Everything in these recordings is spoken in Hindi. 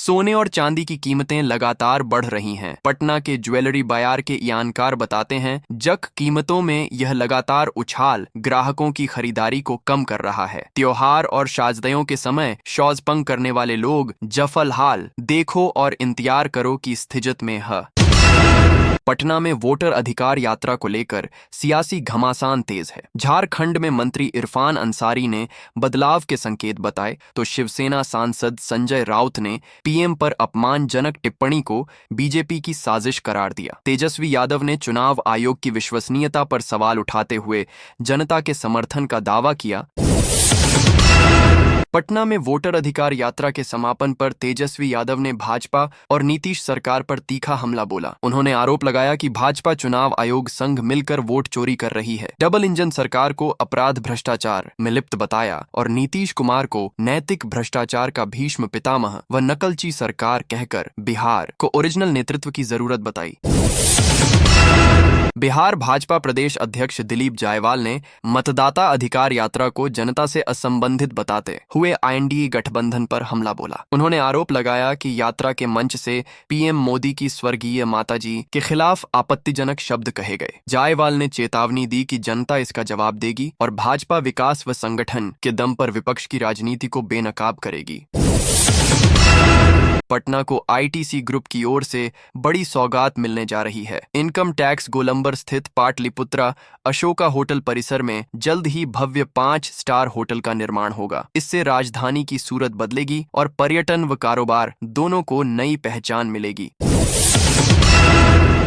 सोने और चांदी की कीमतें लगातार बढ़ रही हैं। पटना के ज्वेलरी बाजार के जानकार बताते हैं, जक कीमतों में यह लगातार उछाल ग्राहकों की खरीदारी को कम कर रहा है। त्योहार और शादियों के समय शॉपिंग करने वाले लोग जफल हाल देखो और इंतजार करो की स्थिति में है। पटना में वोटर अधिकार यात्रा को लेकर सियासी घमासान तेज है। झारखंड में मंत्री इरफान अंसारी ने बदलाव के संकेत बताए, तो शिवसेना सांसद संजय राउत ने पीएम पर अपमानजनक टिप्पणी को बीजेपी की साजिश करार दिया। तेजस्वी यादव ने चुनाव आयोग की विश्वसनीयता पर सवाल उठाते हुए जनता के समर्थन का दावा किया। पटना में वोटर अधिकार यात्रा के समापन पर तेजस्वी यादव ने भाजपा और नीतीश सरकार पर तीखा हमला बोला। उन्होंने आरोप लगाया कि भाजपा चुनाव आयोग संघ मिलकर वोट चोरी कर रही है, डबल इंजन सरकार को अपराध भ्रष्टाचार में लिप्त बताया और नीतीश कुमार को नैतिक भ्रष्टाचार का भीष्म पितामह व नकलची सरकार कहकर बिहार को ओरिजिनल नेतृत्व की जरूरत बताई। बिहार भाजपा प्रदेश अध्यक्ष दिलीप जायवाल ने मतदाता अधिकार यात्रा को जनता से असंबंधित बताते हुए एनडीए गठबंधन पर हमला बोला। उन्होंने आरोप लगाया कि यात्रा के मंच से पीएम मोदी की स्वर्गीय माताजी के खिलाफ आपत्तिजनक शब्द कहे गए। जायवाल ने चेतावनी दी कि जनता इसका जवाब देगी और भाजपा विकास व संगठन के दम पर विपक्ष की राजनीति को बेनकाब करेगी। पटना को आईटीसी ग्रुप की ओर से बड़ी सौगात मिलने जा रही है। इनकम टैक्स गोलंबर स्थित पाटलिपुत्रा अशोका होटल परिसर में जल्द ही भव्य 5 स्टार होटल का निर्माण होगा। इससे राजधानी की सूरत बदलेगी और पर्यटन व कारोबार दोनों को नई पहचान मिलेगी।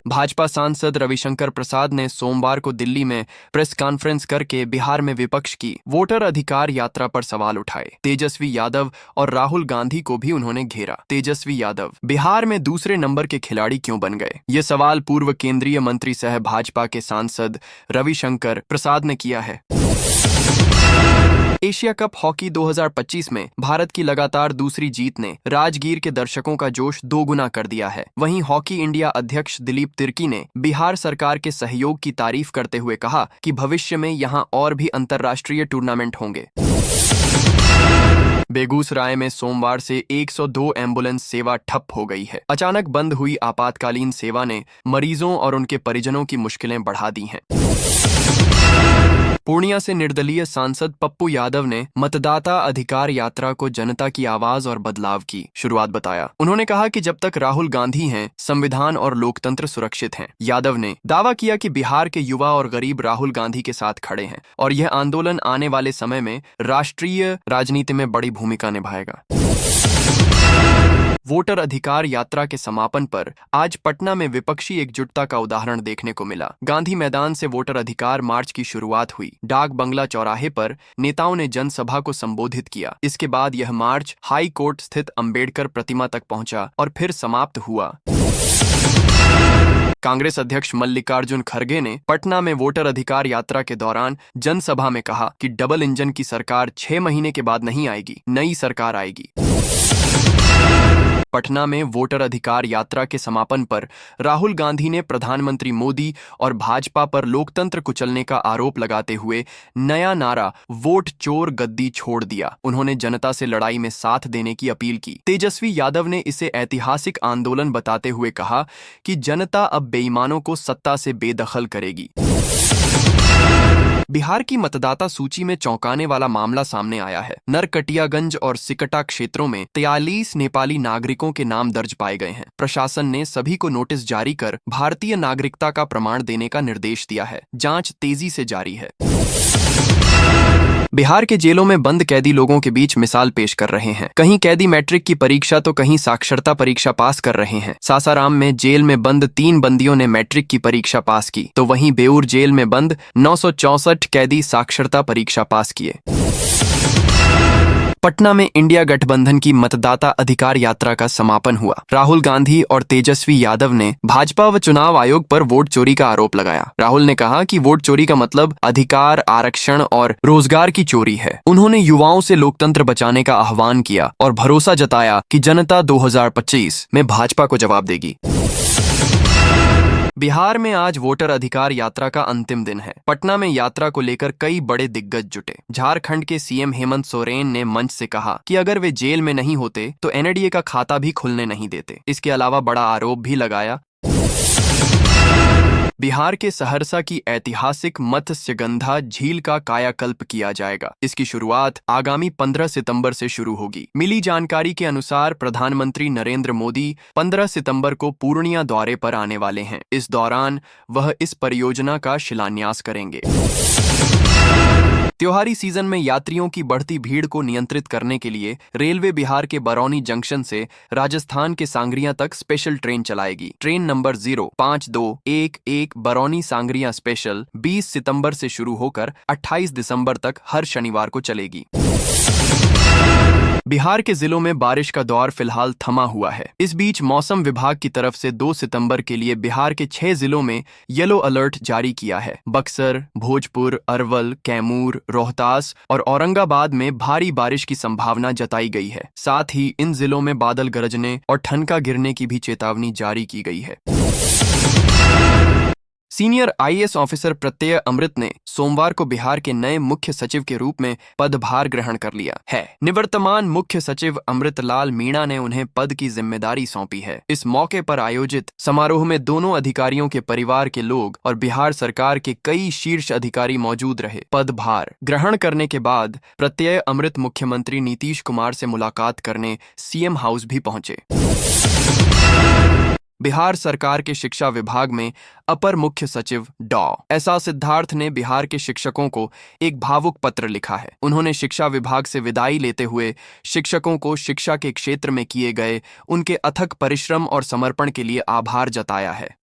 भाजपा सांसद रविशंकर प्रसाद ने सोमवार को दिल्ली में प्रेस कॉन्फ्रेंस करके बिहार में विपक्ष की वोटर अधिकार यात्रा पर सवाल उठाए। तेजस्वी यादव और राहुल गांधी को भी उन्होंने घेरा। तेजस्वी यादव बिहार में दूसरे नंबर के खिलाड़ी क्यों बन गए? ये सवाल पूर्व केंद्रीय मंत्री सह भाजपा के सांसद रविशंकर प्रसाद ने किया है। एशिया कप हॉकी 2025 में भारत की लगातार दूसरी जीत ने राजगीर के दर्शकों का जोश दोगुना कर दिया है। वहीं हॉकी इंडिया अध्यक्ष दिलीप तिर्की ने बिहार सरकार के सहयोग की तारीफ करते हुए कहा कि भविष्य में यहां और भी अंतर्राष्ट्रीय टूर्नामेंट होंगे। बेगूसराय में सोमवार से 102 एम्बुलेंस सेवा ठप हो गई है। अचानक बंद हुई आपातकालीन सेवा ने मरीजों और उनके परिजनों की मुश्किलें बढ़ा दी हैं। पूर्णिया से निर्दलीय सांसद पप्पू यादव ने मतदाता अधिकार यात्रा को जनता की आवाज और बदलाव की शुरुआत बताया। उन्होंने कहा कि जब तक राहुल गांधी हैं, संविधान और लोकतंत्र सुरक्षित हैं। यादव ने दावा किया कि बिहार के युवा और गरीब राहुल गांधी के साथ खड़े हैं और यह आंदोलन आने वाले समय में राष्ट्रीय राजनीति में बड़ी भूमिका निभाएगा। वोटर अधिकार यात्रा के समापन पर आज पटना में विपक्षी एकजुटता का उदाहरण देखने को मिला। गांधी मैदान से वोटर अधिकार मार्च की शुरुआत हुई। डाक बंगला चौराहे पर नेताओं ने जनसभा को संबोधित किया। इसके बाद यह मार्च हाई कोर्ट स्थित अंबेडकर प्रतिमा तक पहुंचा और फिर समाप्त हुआ। कांग्रेस अध्यक्ष मल्लिकार्जुन खड़गे ने पटना में वोटर अधिकार यात्रा के दौरान जनसभा में कहा कि डबल इंजन की सरकार 6 महीने के बाद नहीं आएगी, नई सरकार आएगी। पटना में वोटर अधिकार यात्रा के समापन पर राहुल गांधी ने प्रधानमंत्री मोदी और भाजपा पर लोकतंत्र कुचलने का आरोप लगाते हुए नया नारा वोट चोर गद्दी छोड़ दिया। उन्होंने जनता से लड़ाई में साथ देने की अपील की। तेजस्वी यादव ने इसे ऐतिहासिक आंदोलन बताते हुए कहा कि जनता अब बेईमानों को सत्ता से बेदखल करेगी। बिहार की मतदाता सूची में चौंकाने वाला मामला सामने आया है। नरकटियागंज और सिकटा क्षेत्रों में 43 नेपाली नागरिकों के नाम दर्ज पाए गए हैं। प्रशासन ने सभी को नोटिस जारी कर भारतीय नागरिकता का प्रमाण देने का निर्देश दिया है। जांच तेजी से जारी है। बिहार के जेलों में बंद कैदी लोगों के बीच मिसाल पेश कर रहे हैं। कहीं कैदी मैट्रिक की परीक्षा तो कहीं साक्षरता परीक्षा पास कर रहे हैं। सासाराम में जेल में बंद 3 बंदियों ने मैट्रिक की परीक्षा पास की, तो वहीं बेऊर जेल में बंद 964 कैदी साक्षरता परीक्षा पास किए। पटना में इंडिया गठबंधन की मतदाता अधिकार यात्रा का समापन हुआ। राहुल गांधी और तेजस्वी यादव ने भाजपा व चुनाव आयोग पर वोट चोरी का आरोप लगाया। राहुल ने कहा कि वोट चोरी का मतलब अधिकार, आरक्षण और रोजगार की चोरी है। उन्होंने युवाओं से लोकतंत्र बचाने का आह्वान किया और भरोसा जताया कि जनता 2025 में भाजपा को जवाब देगी। बिहार में आज वोटर अधिकार यात्रा का अंतिम दिन है। पटना में यात्रा को लेकर कई बड़े दिग्गज जुटे। झारखंड के सीएम हेमंत सोरेन ने मंच से कहा कि अगर वे जेल में नहीं होते तो एनडीए का खाता भी खुलने नहीं देते। इसके अलावा बड़ा आरोप भी लगाया। बिहार के सहरसा की ऐतिहासिक मत्स्यगंधा झील का कायाकल्प किया जाएगा। इसकी शुरुआत आगामी 15 सितंबर से शुरू होगी। मिली जानकारी के अनुसार प्रधानमंत्री नरेंद्र मोदी 15 सितंबर को पूर्णिया दौरे पर आने वाले हैं। इस दौरान वह इस परियोजना का शिलान्यास करेंगे। त्योहारी सीजन में यात्रियों की बढ़ती भीड़ को नियंत्रित करने के लिए रेलवे बिहार के बरौनी जंक्शन से राजस्थान के सांगरिया तक स्पेशल ट्रेन चलाएगी। Train number 05211 Barauni sangria special 20 सितंबर से शुरू होकर 28 दिसंबर तक हर शनिवार को चलेगी। बिहार के जिलों में बारिश का दौर फिलहाल थमा हुआ है। इस बीच मौसम विभाग की तरफ से 2 सितंबर के लिए बिहार के 6 जिलों में येलो अलर्ट जारी किया है। बक्सर, भोजपुर, अरवल, कैमूर, रोहतास और औरंगाबाद में भारी बारिश की संभावना जताई गई है। साथ ही इन जिलों में बादल गरजने और ठनका गिरने की भी चेतावनी जारी की गई है। सीनियर आईएएस ऑफिसर प्रत्यय अमृत ने सोमवार को बिहार के नए मुख्य सचिव के रूप में पदभार ग्रहण कर लिया है। निवर्तमान मुख्य सचिव अमृतलाल मीणा ने उन्हें पद की जिम्मेदारी सौंपी है। इस मौके पर आयोजित समारोह में दोनों अधिकारियों के परिवार के लोग और बिहार सरकार के कई शीर्ष अधिकारी मौजूद रहे। पदभार ग्रहण करने के बाद प्रत्यय अमृत मुख्यमंत्री नीतीश कुमार से मुलाकात करने सीएम हाउस भी पहुंचे। बिहार सरकार के शिक्षा विभाग में अपर मुख्य सचिव डॉ. एस.आर. सिद्धार्थ ने बिहार के शिक्षकों को एक भावुक पत्र लिखा है। उन्होंने शिक्षा विभाग से विदाई लेते हुए शिक्षकों को शिक्षा के क्षेत्र में किए गए उनके अथक परिश्रम और समर्पण के लिए आभार जताया है।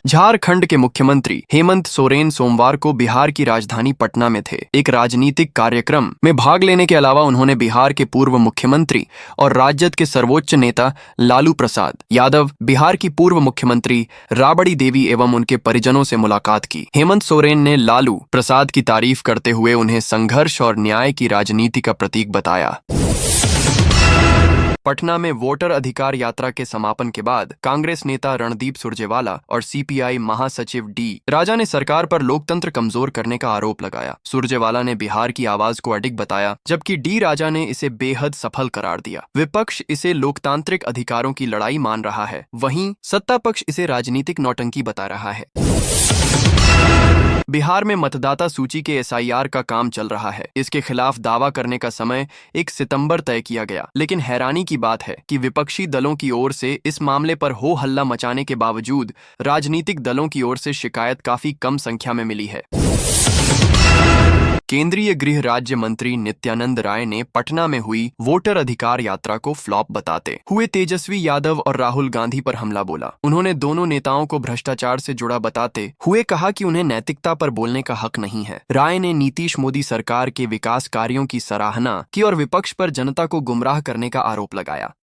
झारखंड के मुख्यमंत्री हेमंत सोरेन सोमवार को बिहार की राजधानी पटना में थे। एक राजनीतिक कार्यक्रम में भाग लेने के अलावा उन्होंने बिहार के पूर्व मुख्यमंत्री और राजद के सर्वोच्च नेता लालू प्रसाद यादव, बिहार की पूर्व मुख्यमंत्री राबड़ी देवी एवं उनके परिजनों से मुलाकात की। हेमंत सोरेन ने लालू प्रसाद की तारीफ करते हुए उन्हें संघर्ष और न्याय की राजनीति का प्रतीक बताया। पटना में वोटर अधिकार यात्रा के समापन के बाद कांग्रेस नेता रणदीप सुरजेवाला और सीपीआई महासचिव डी राजा ने सरकार पर लोकतंत्र कमजोर करने का आरोप लगाया। सुरजेवाला ने बिहार की आवाज को अडिग बताया, जबकि डी राजा ने इसे बेहद सफल करार दिया। विपक्ष इसे लोकतांत्रिक अधिकारों की लड़ाई मान रहा है, वहीं सत्ता पक्ष इसे राजनीतिक नौटंकी बता रहा है। बिहार में मतदाता सूची के एसआईआर का काम चल रहा है। इसके खिलाफ दावा करने का समय 1 सितंबर तय किया गया, लेकिन हैरानी की बात है कि विपक्षी दलों की ओर से इस मामले पर हो हल्ला मचाने के बावजूद राजनीतिक दलों की ओर से शिकायत काफी कम संख्या में मिली है। केंद्रीय गृह राज्य मंत्री नित्यानंद राय ने पटना में हुई वोटर अधिकार यात्रा को फ्लॉप बताते हुए तेजस्वी यादव और राहुल गांधी पर हमला बोला। उन्होंने दोनों नेताओं को भ्रष्टाचार से जुड़ा बताते हुए कहा कि उन्हें नैतिकता पर बोलने का हक नहीं है। राय ने नीतीश मोदी सरकार के विकास कार्यों की सराहना की और विपक्ष पर जनता को गुमराह करने का आरोप लगाया।